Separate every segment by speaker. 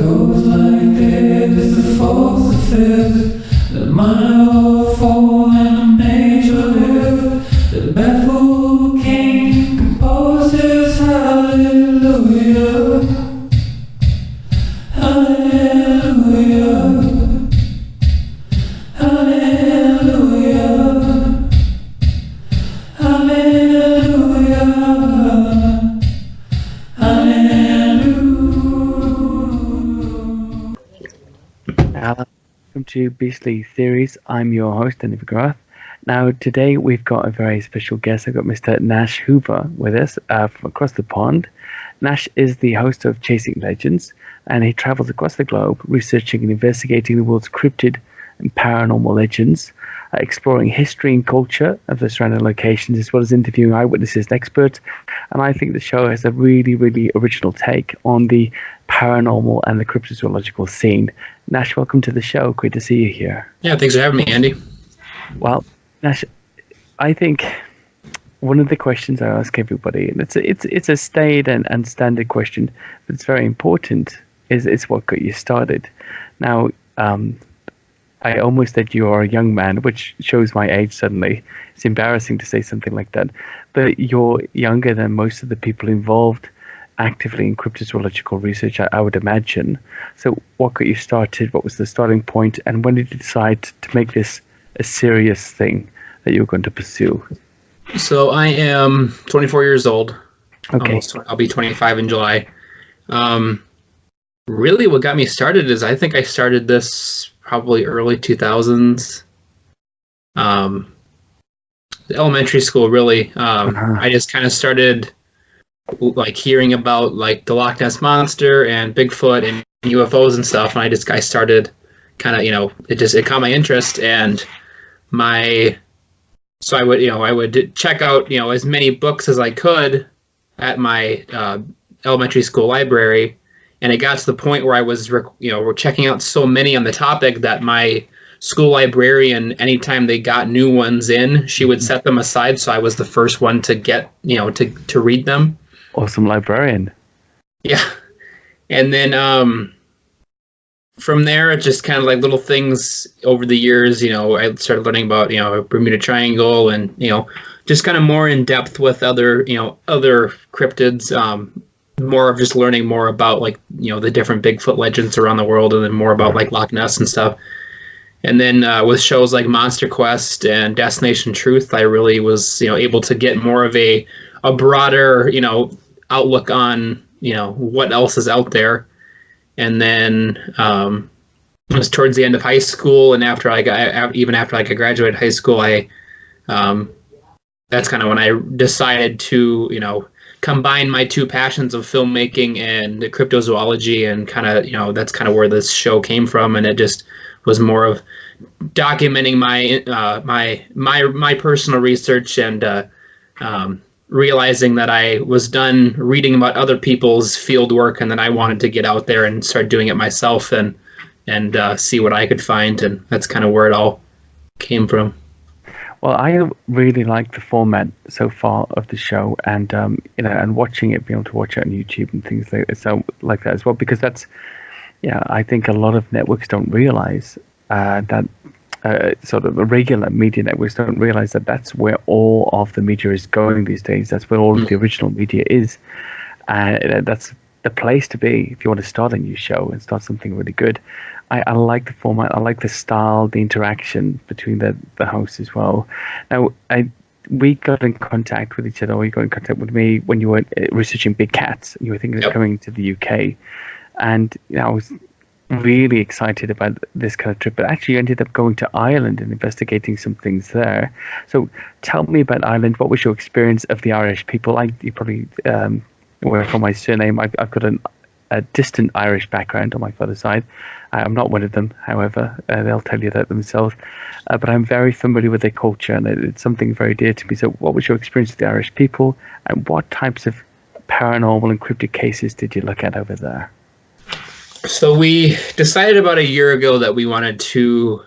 Speaker 1: goes like this, the false fifth, the minor fall and the major lift, the baffled king composes hallelujah, hallelujah, hallelujah, hallelujah, hallelujah.
Speaker 2: Welcome to Beastly Theories. I'm your host, MCGRATH. Now, today we've got a very special guest. I've got Mr. Nash Hoover with us from across the pond. Nash is the host of Chasing Legends, and he travels across the globe researching and investigating the world's cryptid and paranormal legends, exploring history and culture of the surrounding locations, as well as interviewing eyewitnesses and experts. And I think the show has a really, really original take on the paranormal and the cryptozoological scene. Nash, welcome to the show. Great to see you here.
Speaker 3: Yeah, thanks for having me, Andy.
Speaker 2: Well, Nash, I think one of the questions I ask everybody, and it's a staid and standard question, but it's very important, is what got you started. Now, I almost said you are a young man, which shows my age suddenly. It's embarrassing to say something like that. But you're younger than most of the people involved actively in cryptozoological research, I would imagine. So what got you started? What was the starting point? And when did you decide to make this a serious thing that you were going to pursue?
Speaker 3: So I am 24 years old.
Speaker 2: Okay.
Speaker 3: I'll be 25 in July. Really what got me started is I think I started this probably early 2000s. Elementary school, really. I just kind of started like hearing about like the Loch Ness Monster and Bigfoot and UFOs and stuff, and I started kind of, it caught my interest, and I would check out as many books as I could at my elementary school library, and it got to the point where I was we're checking out so many on the topic that my school librarian, anytime they got new ones in, she would set them aside, so I was the first one to get to read them.
Speaker 2: Awesome librarian. Yeah.
Speaker 3: And then from there, it's just kind of like little things over the years. I started learning about Bermuda Triangle, and just kind of more in depth with other cryptids. More of just learning more about the different Bigfoot legends around the world, and then more about like Loch Ness and stuff. And then with shows like Monster Quest and Destination Truth, I really was able to get more of a broader outlook on what else is out there. And then it was towards the end of high school, and after I graduated high school, that's kind of when I decided to combine my two passions of filmmaking and cryptozoology, and kind of that's kind of where this show came from. And it just was more of documenting my personal research, and realizing that I was done reading about other people's field work, and then I wanted to get out there and start doing it myself, and see what I could find. And that's kind of where it all came from.
Speaker 2: Well, I really like the format so far of the show, and and watching it, being able to watch it on YouTube and things like that as well, because that's, I think a lot of networks don't realize that. Sort of regular media networks don't realize that that's where all of the media is going these days. That's where all of the original media is. That's the place to be if you want to start a new show and start something really good. I like the format. I like the style, the interaction between the hosts as well. Now, we got in contact with each other, or you got in contact with me when you were researching big cats. You were thinking of coming to the UK. And I was really excited about this kind of trip, but actually you ended up going to Ireland and investigating some things there. So tell me about Ireland. What was your experience of the Irish people? You probably were from my surname. I've got a distant Irish background on my father's side. I'm not one of them, however. They'll tell you that themselves. But I'm very familiar with their culture, and it's something very dear to me. So what was your experience with the Irish people, and what types of paranormal and cryptic cases did you look at over there?
Speaker 3: So we decided about a year ago that we wanted to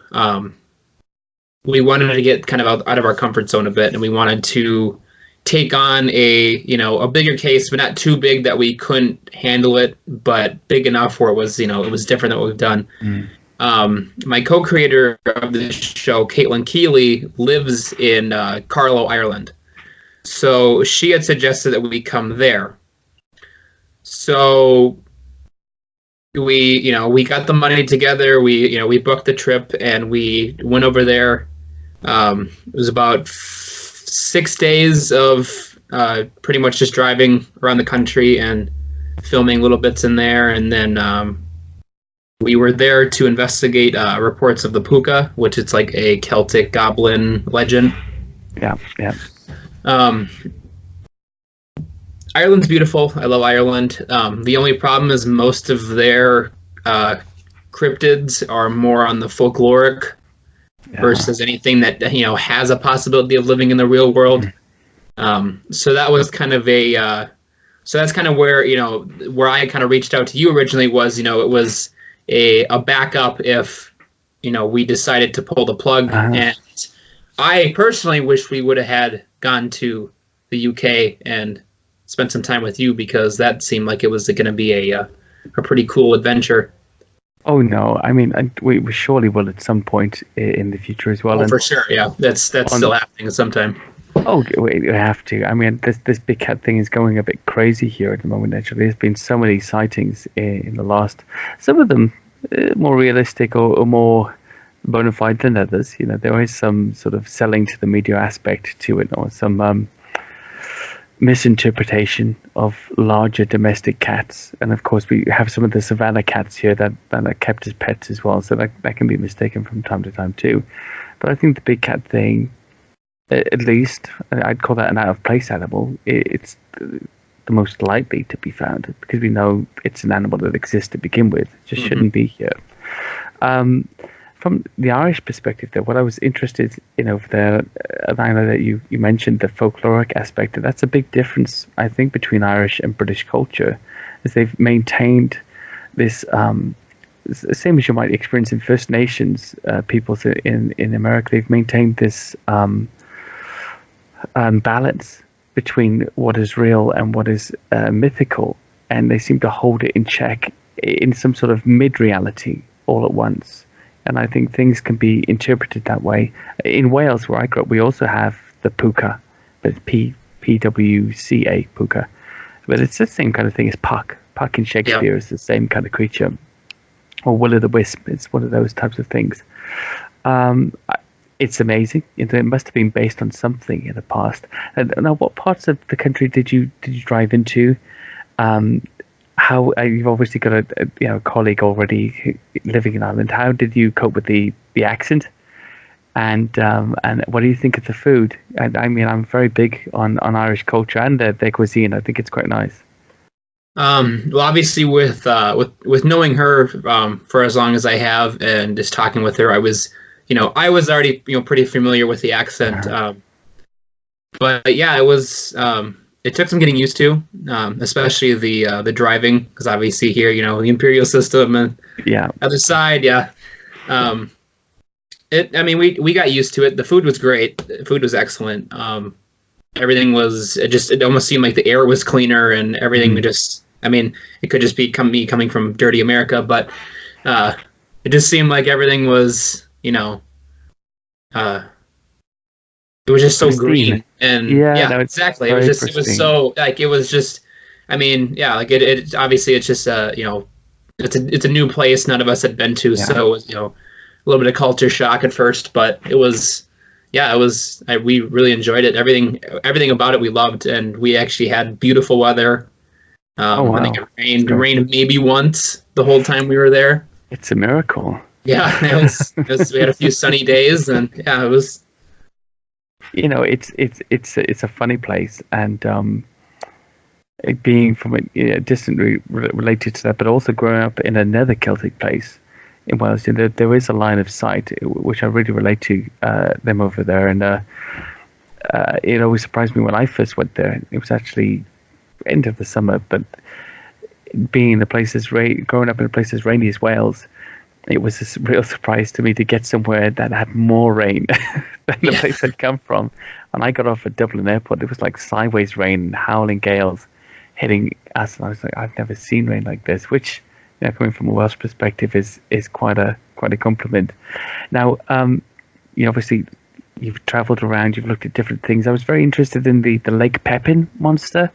Speaker 3: get kind of out of our comfort zone a bit, and we wanted to take on a bigger case, but not too big that we couldn't handle it, but big enough where it was different than what we've done. My co-creator of this show, Caitlin Keeley, lives in Carlow, Ireland. So she had suggested that we come there. So we got the money together. We booked the trip and we went over there. It was about 6 days of pretty much just driving around the country and filming little bits in there, and then we were there to investigate reports of the puka, which is like a Celtic goblin legend.
Speaker 2: Yeah.
Speaker 3: Ireland's beautiful. I love Ireland. The only problem is most of their cryptids are more on the folkloric versus anything that has a possibility of living in the real world. So that was kind of so that's kind of where where I kind of reached out to you originally was it was a backup if we decided to pull the plug. And I personally wish we would have had gone to the UK and spent some time with you, because that seemed like it was going to be a pretty cool adventure.
Speaker 2: Oh no! I mean, we surely will at some point in the future as well.
Speaker 3: Oh, for sure, yeah. That's still happening sometime.
Speaker 2: Oh, we have to. I mean, this big cat thing is going a bit crazy here at the moment. Actually, there's been so many sightings in the last. Some of them more realistic or more bona fide than others. There is some sort of selling to the media aspect to it, or some misinterpretation of larger domestic cats. And of course we have some of the savannah cats here that are kept as pets as well, so that can be mistaken from time to time too. But I think the big cat thing, at least I'd call that an out of place animal. It's the most likely to be found, because we know it's an animal that exists to begin with. It just shouldn't be here. From the Irish perspective, though, what I was interested in over there, and I know that you mentioned the folkloric aspect, and that's a big difference, I think, between Irish and British culture, is they've maintained this, same as you might experience in First Nations peoples in America. They've maintained this balance between what is real and what is mythical, and they seem to hold it in check in some sort of mid-reality all at once. And I think things can be interpreted that way. In Wales, where I grew up, we also have the puka, but it's P-W-C-A, puka. But it's the same kind of thing as Puck. Puck in Shakespeare is the same kind of creature. Or Will-o'-the-Wisp, it's one of those types of things. It's amazing. It must have been based on something in the past. And now, what parts of the country did you drive into? How you've obviously got a colleague already living in Ireland. How did you cope with the accent? And what do you think of the food? And I mean, I'm very big on Irish culture and their cuisine. I think it's quite nice.
Speaker 3: Well, obviously, with knowing her for as long as I have, and just talking with her, I was already pretty familiar with the accent. But yeah, it was. It took some getting used to, especially the driving, because obviously here, the imperial system and other side, we got used to it. The food was great. The food was excellent. Everything was it almost seemed like the air was cleaner and everything it could just be me coming from dirty America, but it just seemed like everything was it was just so green and exactly. It was so like it was just. I mean, it obviously it's just it's a new place none of us had been to, so it was a little bit of culture shock at first, but it was we really enjoyed it. Everything about it we loved, and we actually had beautiful weather. I think it rained maybe once the whole time we were there.
Speaker 2: It's a miracle.
Speaker 3: Yeah, we had a few sunny days, and it was.
Speaker 2: It's a funny place, and it being from a distantly related to that, but also growing up in another Celtic place in Wales, there is a line of sight which I really relate to them over there, and it always surprised me when I first went there. It was actually end of the summer, but being in the places growing up in a place as rainy as Wales, it was a real surprise to me to get somewhere that had more rain than the place I'd come from. When I got off at Dublin Airport, it was like sideways rain, howling gales hitting us, and I was like, I've never seen rain like this, which, coming from a Welsh perspective, is quite a compliment. Now, obviously, you've travelled around, you've looked at different things. I was very interested in the Lake Pepin monster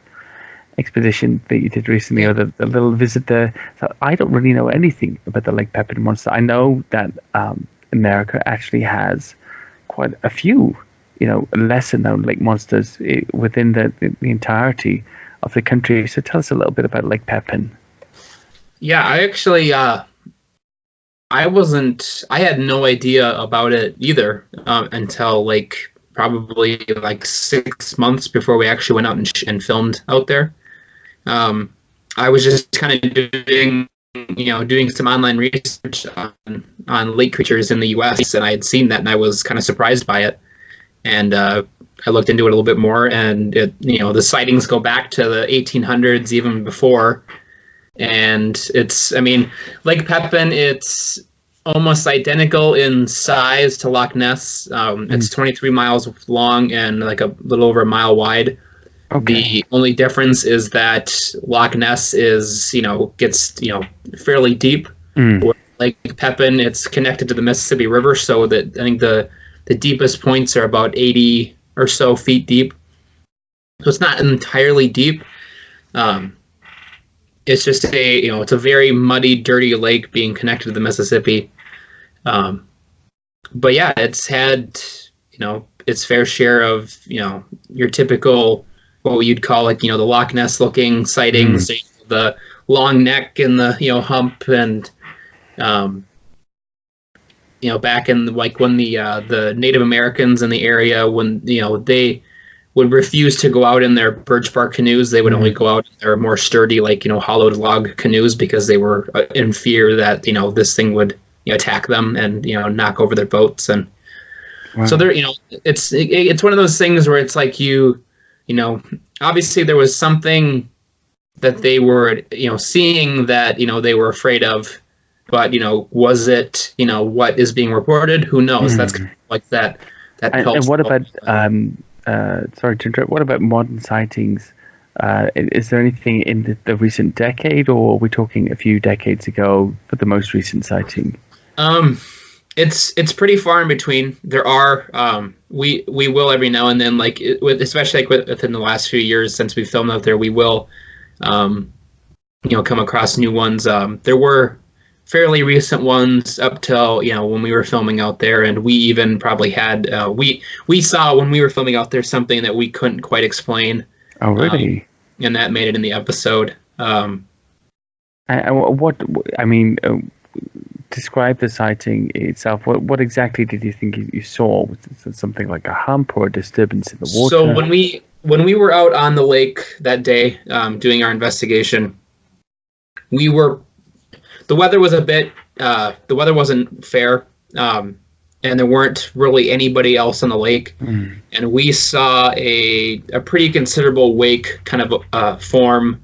Speaker 2: expedition that you did recently, or the little visit there. So I don't really know anything about the Lake Pepin monster. I know that America actually has quite a few, lesser known lake monsters within the entirety of the country. So tell us a little bit about Lake Pepin.
Speaker 3: Yeah, I actually, I had no idea about it either until probably 6 months before we actually went out and filmed out there. I was just kind of doing some online research on lake creatures in the U.S., and I had seen that, and I was kind of surprised by it. And I looked into it a little bit more, and the sightings go back to the 1800s, even before. And Lake Pepin, it's almost identical in size to Loch Ness. It's 23 miles long and a little over a mile wide. Okay. The only difference is that Loch Ness gets fairly deep. Where Lake Pepin, it's connected to the Mississippi River, so that I think the deepest points are about 80 or so feet deep. So it's not entirely deep. It's just it's a very muddy, dirty lake being connected to the Mississippi. But yeah, it's had, its fair share of, your typical, what you'd call the Loch Ness looking sightings, the long neck and the, hump, and, back in when the Native Americans in the area, when, they would refuse to go out in their birch bark canoes. They would only go out in their more sturdy, hollowed log canoes, because they were in fear that, this thing would attack them and, knock over their boats. And so there, it's one of those things where it's obviously there was something that they were, seeing that, they were afraid of, but, was it, what is being reported? Who knows? That's kind of like that.
Speaker 2: And what about, sorry to interrupt, what about modern sightings? Is there anything in the recent decade, or are we talking a few decades ago for the most recent sighting?
Speaker 3: It's pretty far in between. There are we will every now and then, especially within the last few years since we filmed out there, we will come across new ones. There were fairly recent ones up till when we were filming out there, and we even probably had we saw when we were filming out there something that we couldn't quite explain.
Speaker 2: Oh, really?
Speaker 3: And that made it in the episode.
Speaker 2: Describe the sighting itself. What exactly did you think you saw? Was it something like a hump or a disturbance in the water?
Speaker 3: So when we were out on the lake that day doing our investigation, the weather was the weather wasn't fair, and there weren't really anybody else on the lake. And we saw a pretty considerable wake kind of form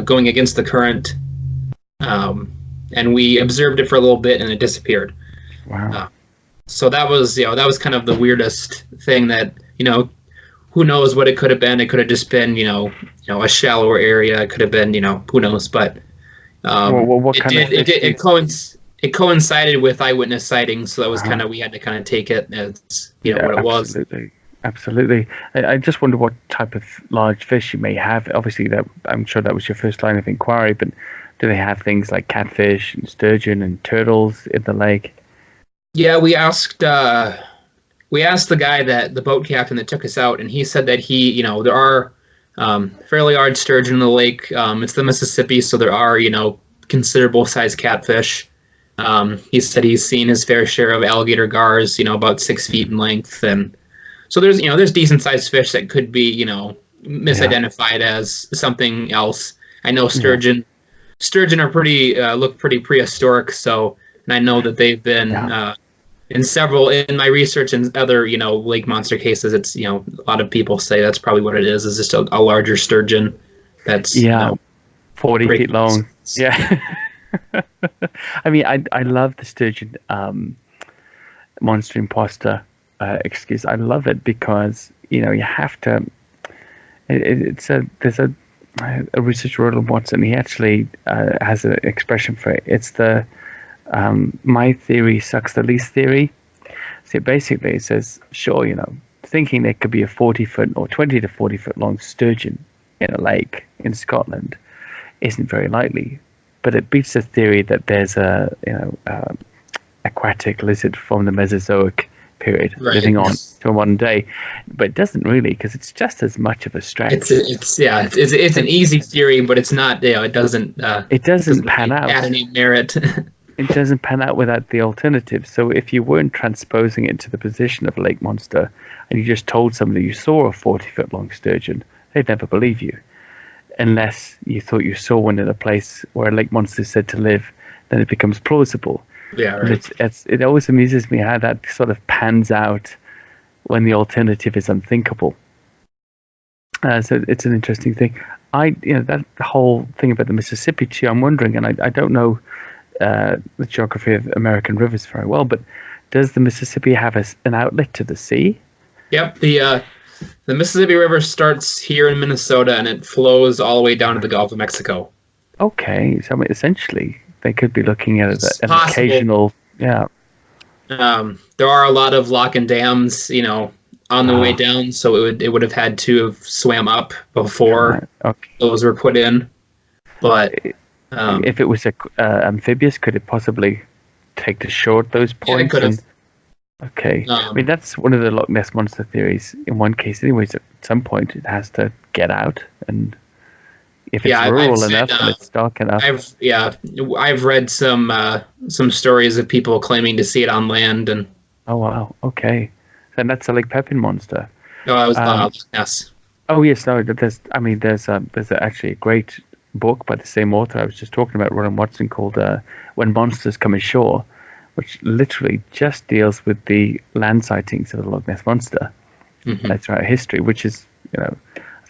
Speaker 3: going against the current. And we observed it for a little bit, and it disappeared.
Speaker 2: Wow.
Speaker 3: So that was kind of the weirdest thing that, who knows what it could have been. It could have just been, a shallower area. It could have been, who knows, but it coincided with eyewitness sightings. So that was kind of, we had to kind of take it as, what it was.
Speaker 2: Absolutely. I just wonder what type of large fish you may have. Obviously, I'm sure that was your first line of inquiry, but do they have things like catfish and sturgeon and turtles in the lake?
Speaker 3: Yeah, we asked the guy, the boat captain that took us out, and he said that there are fairly large sturgeon in the lake. It's the Mississippi, so there are considerable sized catfish. He said he's seen his fair share of alligator gars, about 6 feet in length, and so there's decent sized fish that could be misidentified as something else. I know sturgeon. Sturgeon are look pretty prehistoric, and I know that they've been in my research and other lake monster cases. It's a lot of people say that's probably what it is just a larger sturgeon that's
Speaker 2: 40 feet long. Yeah. I mean, I love the sturgeon monster imposter excuse. I love it because you have to. There's a researcher, Roland Watson. He actually has an expression for it. It's the my theory sucks the least theory. So basically, it says, sure, thinking there could be a 40-foot or 20 to 40-foot long sturgeon in a lake in Scotland isn't very likely, but it beats the theory that there's a aquatic lizard from the Mesozoic period living on to modern day, but it doesn't really, because it's just as much of a stretch.
Speaker 3: It's an easy theory, but it's not. It doesn't
Speaker 2: pan out.
Speaker 3: Add any merit.
Speaker 2: It doesn't pan out without the alternative. So if you weren't transposing it to the position of a lake monster, and you just told somebody you saw a 40-foot long sturgeon, they'd never believe you, unless you thought you saw one in a place where a lake monster is said to live. Then it becomes plausible.
Speaker 3: Yeah, right.
Speaker 2: It always amuses me how that sort of pans out when the alternative is unthinkable. So it's an interesting thing. That whole thing about the Mississippi too. I'm wondering, and I don't know the geography of American rivers very well, but does the Mississippi have an outlet to the sea?
Speaker 3: Yep. The Mississippi River starts here in Minnesota and it flows all the way down to the Gulf of Mexico.
Speaker 2: Okay, so I mean, essentially they could be looking at an occasional, yeah.
Speaker 3: There are a lot of lock and dams, on the way down, so it would have had to have swam up before those were put in. But
Speaker 2: if it was amphibious, could it possibly take to shore at those points?
Speaker 3: Yeah, it could have.
Speaker 2: Okay, I mean that's one of the Loch Ness monster theories. In one case, anyways, at some point it has to get out, and if it's rural enough and it's dark enough.
Speaker 3: I've read some stories of people claiming to see it on land, and
Speaker 2: oh wow, okay, and that's a Lake Pepin monster.
Speaker 3: No, it was Loch Ness.
Speaker 2: Oh yes, no, there's actually a great book by the same author I was just talking about, Roland Watson, called "When Monsters Come Ashore," which literally just deals with the land sightings of the Loch Ness monster throughout history, which is I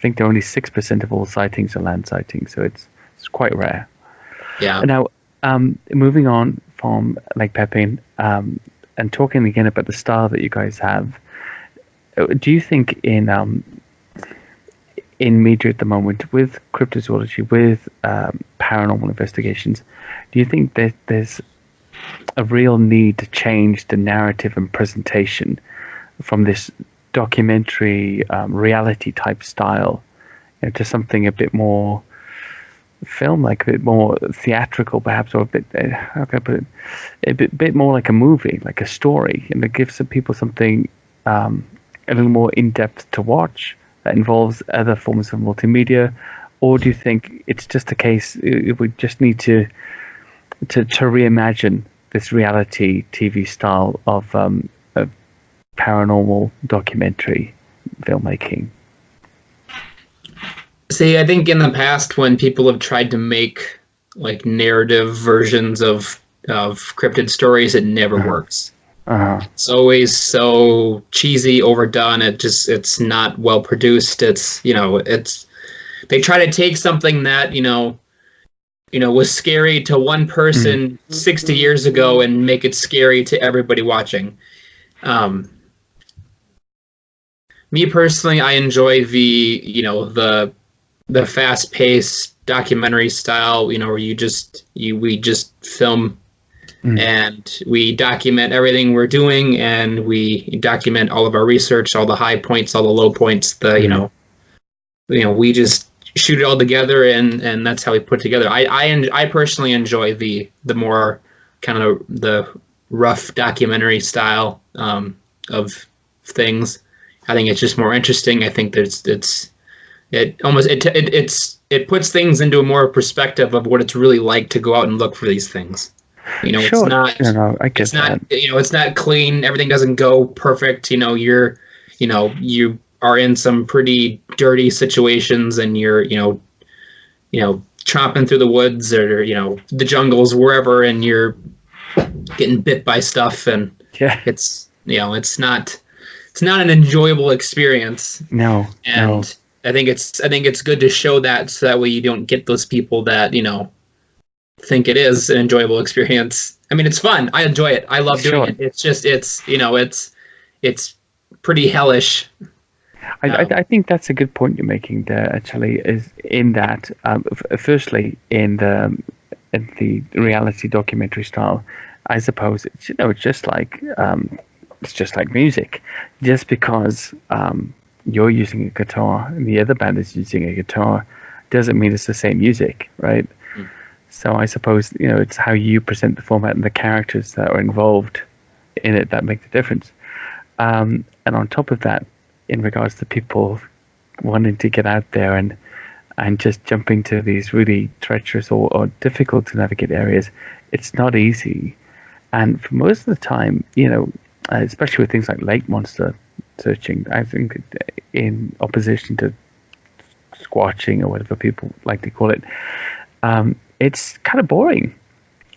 Speaker 2: think only 6% of all sightings are land sightings, so it's quite rare.
Speaker 3: Yeah.
Speaker 2: Now, moving on from Lake Pepin, and talking again about the style that you guys have, do you think in media at the moment, with cryptozoology, with paranormal investigations, do you think that there's a real need to change the narrative and presentation from this documentary reality type style to something a bit more film-like, a bit more theatrical perhaps, or a bit how can I put it, a bit more like a movie, like a story, and it gives some people something a little more in-depth to watch that involves other forms of multimedia? Or do you think it's just a case we just need to reimagine this reality TV style of paranormal documentary filmmaking?
Speaker 3: See, I think in the past when people have tried to make like narrative versions of cryptid stories, it never works. It's always so cheesy, overdone. It's not well produced. They try to take something that was scary to one person 60 years ago and make it scary to everybody watching. Me personally, I enjoy the fast-paced documentary style, where we just film and we document everything we're doing, and we document all of our research, all the high points, all the low points. We just shoot it all together, and that's how we put it together. I personally enjoy the more kind of the rough documentary style of things. I think it's just more interesting. I think it puts things into a more perspective of what it's really like to go out and look for these things.
Speaker 2: Sure.
Speaker 3: It's not.
Speaker 2: I get
Speaker 3: it's not.
Speaker 2: that.
Speaker 3: It's not clean. Everything doesn't go perfect. You are in some pretty dirty situations, and you're tromping through the woods or the jungles, wherever, and you're getting bit by stuff, and it's not an enjoyable experience.
Speaker 2: No.
Speaker 3: I think it's good to show that, so that way you don't get those people that think it is an enjoyable experience. I mean, it's fun. I enjoy it. I love doing
Speaker 2: Sure.
Speaker 3: it. It's just, it's pretty hellish.
Speaker 2: I think that's a good point you're making there. Actually, is in that firstly in the reality documentary style, I suppose it's it's just like music. Just because you're using a guitar and the other band is using a guitar doesn't mean it's the same music, right? So I suppose it's how you present the format and the characters that are involved in it that make the difference. And on top of that, in regards to people wanting to get out there and just jumping to these really treacherous or difficult to navigate areas, it's not easy. And for most of the time, especially with things like lake monster searching, I think in opposition to squatching or whatever people like to call it, it's kind of boring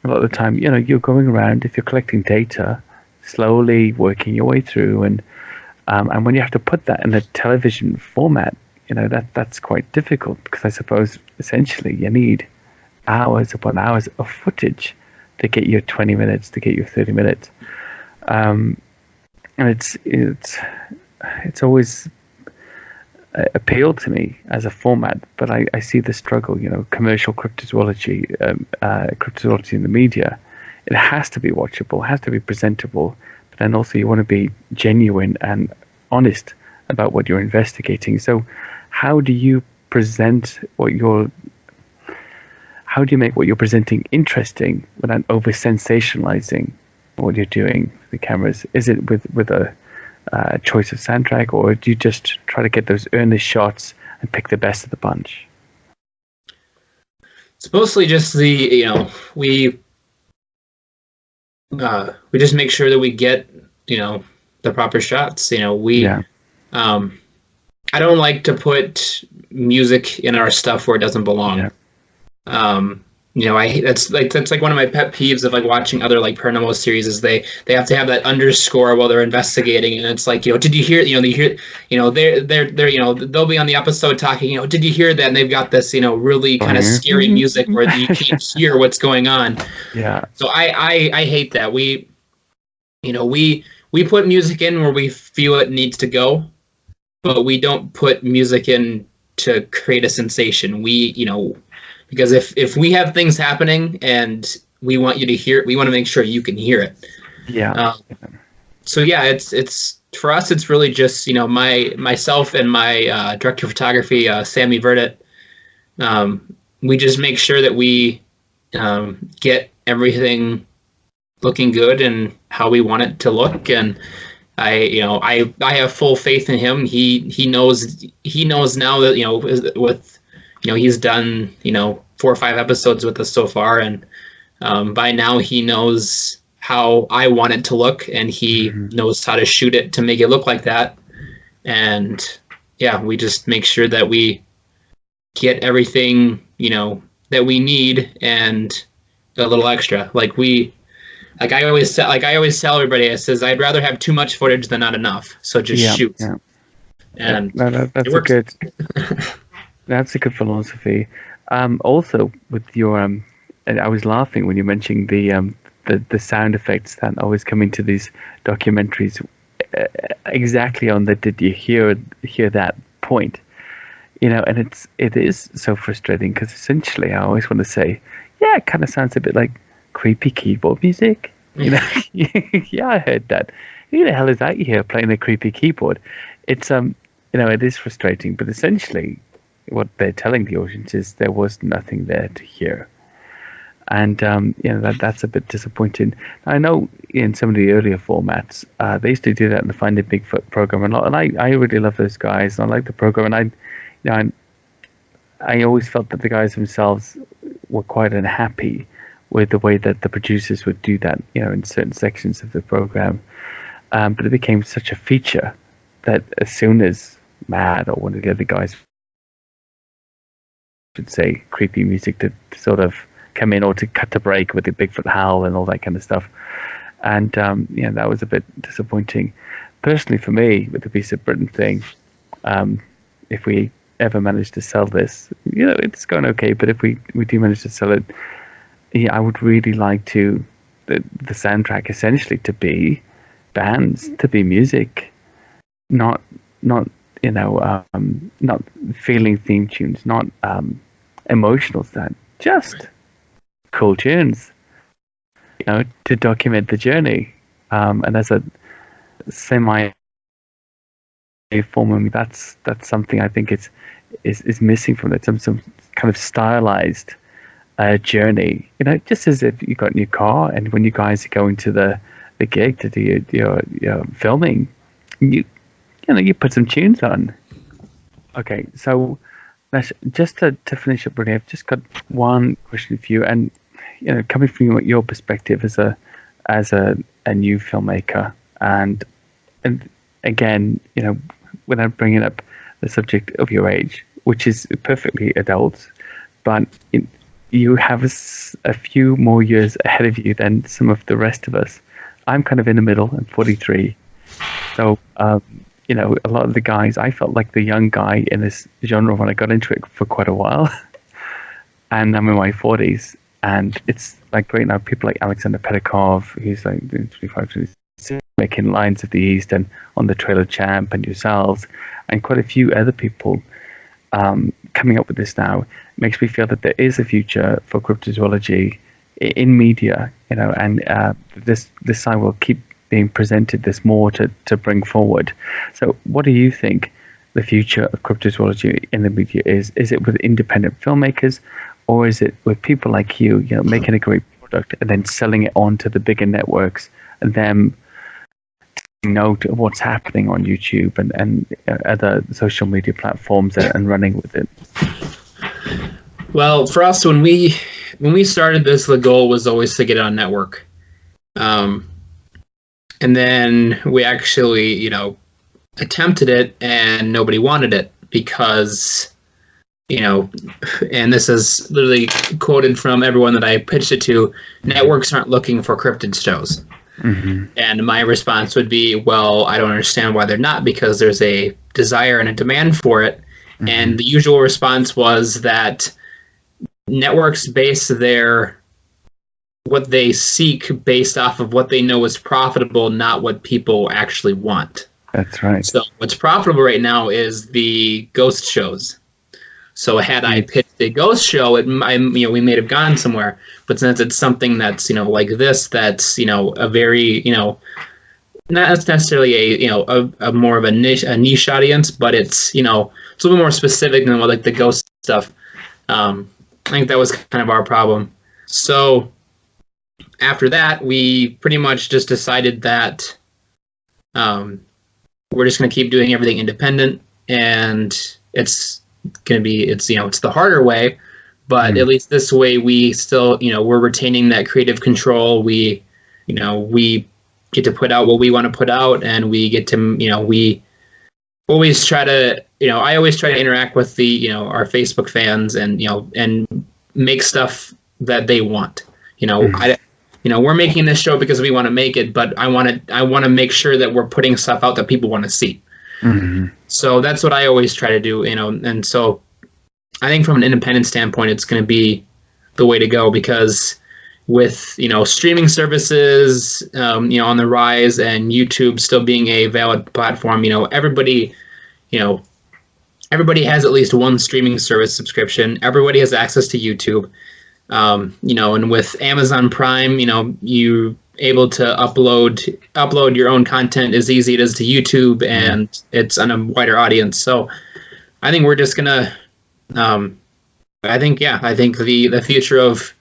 Speaker 2: a lot of the time. You're going around, if you're collecting data, slowly working your way through, and when you have to put that in a television format, that's quite difficult, because I suppose essentially you need hours upon hours of footage to get your 20 minutes, to get your 30 minutes, and it's always appealed to me as a format, but I see the struggle. Commercial cryptozoology, cryptozoology in the media, it has to be watchable, has to be presentable, but then also you want to be genuine and honest about what you're investigating. So how do you present how do you make what you're presenting interesting without over sensationalizing what you're doing with the cameras? Is it with a choice of soundtrack, or do you just try to get those earnest shots and pick the best of the bunch?
Speaker 3: It's mostly just we just make sure that we get the proper shots. I don't like to put music in our stuff where it doesn't belong. That's like one of my pet peeves of like watching other like paranormal series, is they have to have that underscore while they're investigating, and it's like, did you hear, they'll be on the episode talking, did you hear that, and they've got this really kind of scary music where you can't hear what's going on. So I hate that. We put music in where we feel it needs to go, but we don't put music in to create a sensation. Because if we have things happening and we want you to hear it, we want to make sure you can hear it. So it's for us, it's really just myself and my director of photography, Sammy Verdit. We just make sure that we get everything looking good and how we want it to look. And I have full faith in him. He knows now that with he's done 4 or 5 episodes with us so far, and by now he knows how I want it to look, and he knows how to shoot it to make it look like that. And we just make sure that we get everything that we need and a little extra. I always tell everybody, I says, I'd rather have too much footage than not enough. So just shoot. And
Speaker 2: that's a good. That's a good philosophy. Also, with your and I was laughing when you mentioned the sound effects that always come into these documentaries, exactly on the did you hear that point, and it is so frustrating, because essentially I always want to say, it kind of sounds a bit like creepy keyboard music. Yeah, I heard that. Who the hell is that you hear playing a creepy keyboard? It's it is frustrating, but essentially what they're telling the audience is there was nothing there to hear. And that's a bit disappointing. I know in some of the earlier formats, they used to do that in the Finding Bigfoot program a lot, and I really love those guys, and I like the program, and I always felt that the guys themselves were quite unhappy with the way that the producers would do that, in certain sections of the program. But it became such a feature that as soon as Matt or one of the other guys would say creepy music to sort of come in, or to cut the break with the Bigfoot howl and all that kind of stuff. And that was a bit disappointing. Personally, for me, with the Beast of Britain thing, if we ever manage to sell this, it's going okay, but if we do manage to sell it, I would really like the soundtrack essentially to be bands, to be music, not not not feeling theme tunes, not emotional stuff, just cool tunes, to document the journey. And as a semi form, that's something I think is missing from it. Some kind of stylized journey. Just as if you got in your car and when you guys are going to the gig to do your filming, you put some tunes on. Okay, so Nash, just to finish up, really, I've just got one question for you, and coming from your perspective as a new filmmaker, and again, without bringing up the subject of your age, which is perfectly adult, but you have a few more years ahead of you than some of the rest of us. I'm kind of in the middle. I'm 43, so a lot of the guys, I felt like the young guy in this genre when I got into it for quite a while, and I'm in my 40s, and it's like right now people like Alexander Pedikov, who's like 25, 26, making Lions of the East and On the Trail of Champ, and yourselves, and quite a few other people coming up with this now. It makes me feel that there is a future for cryptozoology in media, and this side will keep being presented. There's more to bring forward. So what do you think the future of cryptozoology in the media is? Is it with independent filmmakers, or is it with people like you, making a great product and then selling it on to the bigger networks and them taking note of what's happening on YouTube and other social media platforms and running with it?
Speaker 3: Well, for us, when we started this, the goal was always to get it on network. And then we actually, attempted it and nobody wanted it because, and this is literally quoted from everyone that I pitched it to, networks aren't looking for cryptid shows. Mm-hmm. And my response would be, well, I don't understand why they're not, because there's a desire and a demand for it. Mm-hmm. And the usual response was that networks base what they seek based off of what they know is profitable, not what people actually want.
Speaker 2: That's right.
Speaker 3: So what's profitable right now is the ghost shows. So had I pitched a ghost show, we may have gone somewhere. But since it's something that's like this, that's a very not necessarily a more of a niche audience, but it's it's a little more specific than like the ghost stuff. I think that was kind of our problem. So after that, we pretty much just decided that we're just going to keep doing everything independent, and it's going to be it's the harder way, but at least this way we still we're retaining that creative control. We we get to put out what we want to put out, and we get to we always try to I always try to interact with the our Facebook fans and and make stuff that they want. We're making this show because we want to make it, but I want to make sure that we're putting stuff out that people want to see. Mm-hmm. So that's what I always try to do, and so I think from an independent standpoint, it's going to be the way to go, because with streaming services on the rise and YouTube still being a valid platform, everybody has at least one streaming service subscription. Everybody has access to YouTube. And with Amazon Prime, you able to upload your own content as easy as to YouTube, and it's on a wider audience. So I think we're just gonna, I think the future of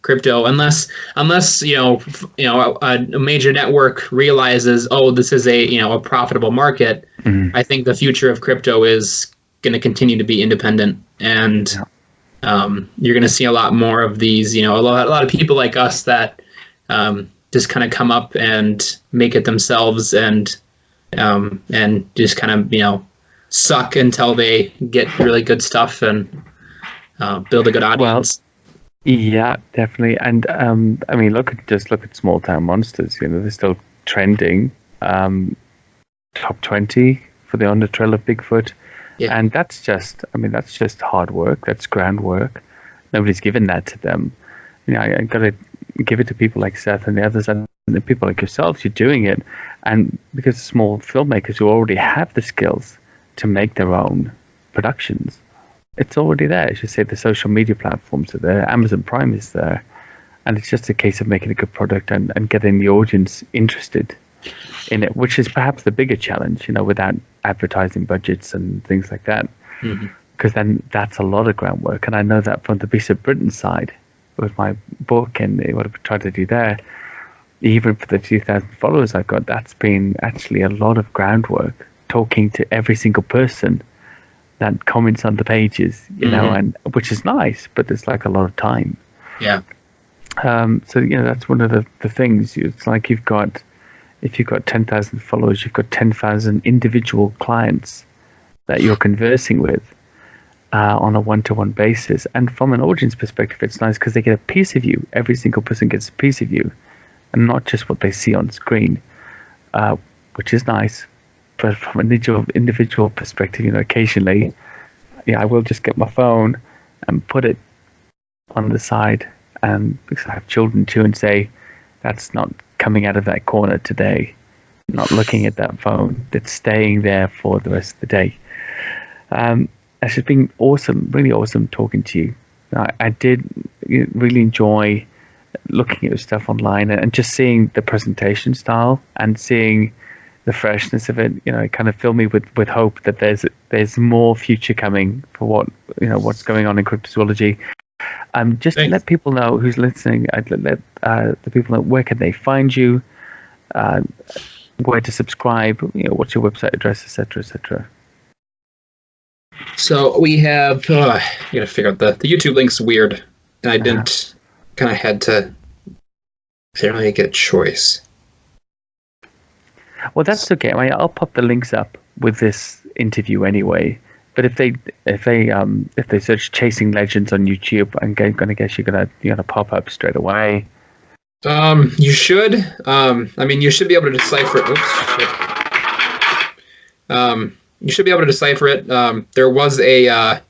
Speaker 3: crypto, unless a major network realizes, oh, this is a profitable market, I think the future of crypto is going to continue to be independent, and you're going to see a lot more of these, a lot of people like us that just kind of come up and make it themselves, and just kind of suck until they get really good stuff and build a good audience.
Speaker 2: Well, yeah, definitely. And look at Small Town Monsters. They're still trending, top 20 for the On the Trail of Bigfoot. Yeah. And that's just hard work. That's groundwork. Nobody's given that to them. I got to give it to people like Seth and the others, and the people like yourselves. You're doing it, and because small filmmakers who already have the skills to make their own productions, it's already there. As you say, the social media platforms are there. Amazon Prime is there. And it's just a case of making a good product and getting the audience interested in it, which is perhaps the bigger challenge, without advertising budgets and things like that. Because then that's a lot of groundwork. And I know that from the Beast of Britain side with my book and what I've tried to do there, even for the 2,000 followers I've got, that's been actually a lot of groundwork, talking to every single person that comments on the pages, and which is nice, but it's like a lot of time.
Speaker 3: Yeah.
Speaker 2: So that's one of the things. It's like if you've got 10,000 followers, you've got 10,000 individual clients that you're conversing with on a one-to-one basis. And from an audience perspective, it's nice because they get a piece of you. Every single person gets a piece of you, and not just what they see on screen, which is nice. But from an individual perspective, occasionally, I will just get my phone and put it on the side. And because I have children too, and say, that's not coming out of that corner today, not looking at that phone, that's staying there for the rest of the day. It's just been awesome, really awesome talking to you. I did really enjoy looking at your stuff online and just seeing the presentation style and seeing the freshness of it. It kind of filled me with hope that there's more future coming for what's going on in cryptozoology. Just to let people know who's listening, I'd let the people know where can they find you, where to subscribe, what's your website address, etc., etc.
Speaker 3: So we have, I gotta figure out the YouTube link's weird, and I didn't, kind of had to, I didn't really get a choice.
Speaker 2: Well, that's okay. I'll pop the links up with this interview anyway. But if they search "Chasing Legends" on YouTube, I'm gonna guess you're gonna pop up straight away.
Speaker 3: You should. You should be able to decipher it. Oops. Shit. You should be able to decipher it. There was a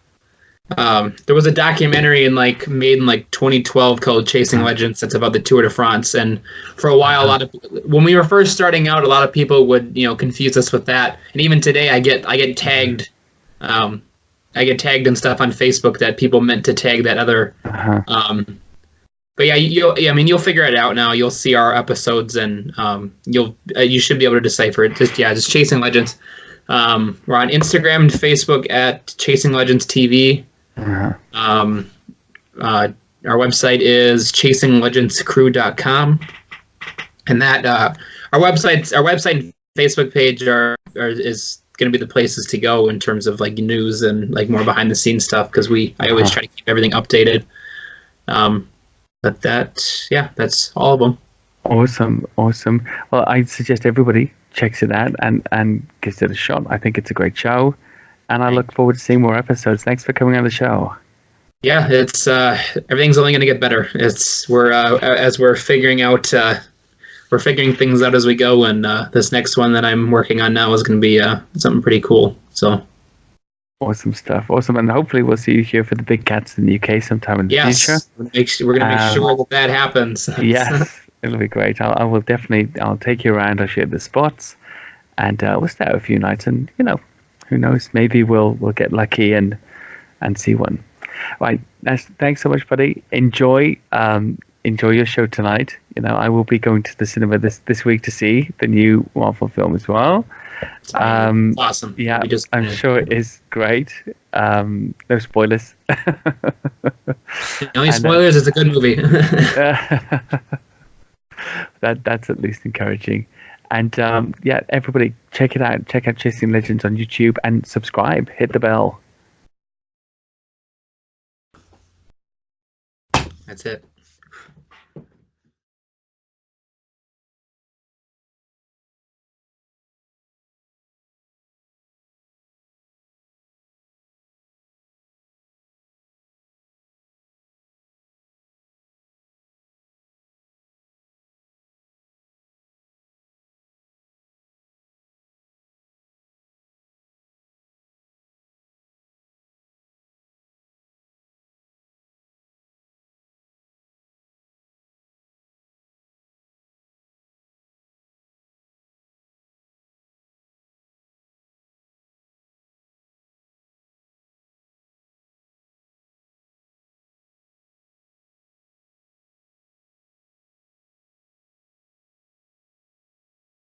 Speaker 3: documentary made in 2012 called "Chasing Legends." That's about the Tour de France. And for a while, when we were first starting out, a lot of people would confuse us with that. And even today, I get tagged. I get tagged and stuff on Facebook that people meant to tag that other. But yeah, you'll figure it out now. You'll see our episodes, and you should be able to decipher it. Just Chasing Legends. We're on Instagram and Facebook at Chasing Legends TV. Our website is chasinglegendscrew.com, and that our website and Facebook page is going to be the places to go in terms of news and more behind the scenes stuff, because I always try to keep everything updated. But that's all of them.
Speaker 2: Awesome. Well, I suggest everybody checks it out and gives it a shot. I think it's a great show, and I look forward to seeing more episodes. Thanks for coming on the show.
Speaker 3: Yeah, it's everything's only going to get better. We're figuring things out as we go, and this next one that I'm working on now is going to be something pretty cool. So
Speaker 2: awesome stuff, awesome, and hopefully we'll see you here for the big cats in the UK sometime in the future.
Speaker 3: We're going to make sure that happens.
Speaker 2: Yes, it'll be great. I'll take you around. I'll show you the spots, and we'll stay out a few nights, and who knows, maybe we'll get lucky and see one. Right, Nash, thanks so much, buddy. Enjoy your show tonight. I will be going to the cinema this week to see the new Marvel film as well.
Speaker 3: Awesome.
Speaker 2: Yeah, I'm sure it is great. No spoilers.
Speaker 3: The only spoilers, it's a good movie.
Speaker 2: That's at least encouraging. And everybody check it out. Check out Chasing Legends on YouTube and subscribe. Hit the bell.
Speaker 3: That's it.